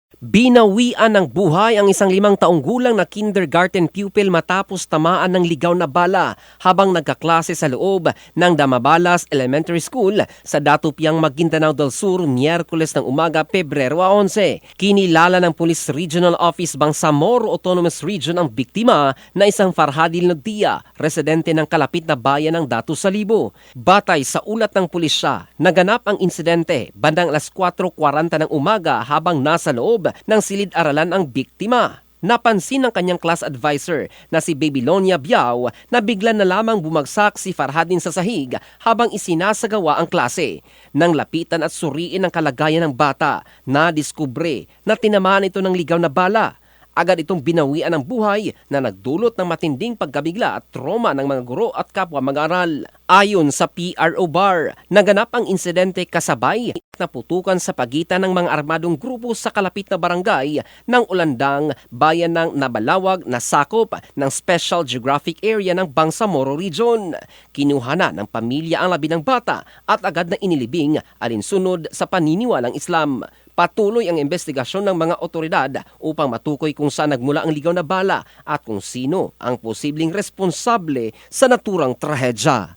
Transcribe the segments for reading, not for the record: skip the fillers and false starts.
Binawian ng buhay ang isang 5 taong gulang na kindergarten pupil matapos tamaan ng ligaw na bala habang nagkaklase sa loob ng Damabalas Elementary School sa Datupiang, Maguindanao del Sur, Miyerkules ng umaga, Pebrero 11. Kinilala ng Police Regional Office Bangsamoro Autonomous Region ang biktima na isang Farhadil Nogdia, residente ng kalapit na bayan ng Datu Salibo. Batay sa ulat ng pulisya, naganap ang insidente bandang alas 4:40 ng umaga habang nasa loob ng silid-aralan ang biktima. Napansin ng kanyang class advisor na si Babylonia Biao na bigla na lamang bumagsak si Farhadin sa sahig habang isinasagawa ang klase. Nang lapitan at suriin ang kalagayan ng bata, nadiskubre na tinamaan ito ng ligaw na bala. Agad itong binawian ng buhay na nagdulot ng matinding pagkabigla at trauma ng mga guro at kapwa mag-aaral. Ayon sa PRO Bar, naganap ang insidente kasabay na putukan sa pagitan ng mga armadong grupo sa kalapit na barangay ng Ulandang, bayan ng Nabalawag na sakop ng Special Geographic Area ng Bangsamoro Region. Kinuha na ng pamilya ang labi ng bata at agad na inilibing alinsunod sa paniniwalang Islam. Patuloy ang investigasyon ng mga otoridad upang matukoy kung saan nagmula ang ligaw na bala at kung sino ang posibleng responsable sa naturang trahedya.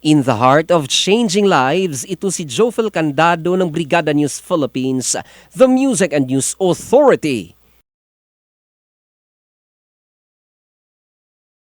In the heart of changing lives, ito si Jofel Candado ng Brigada News Philippines, the Music and News Authority.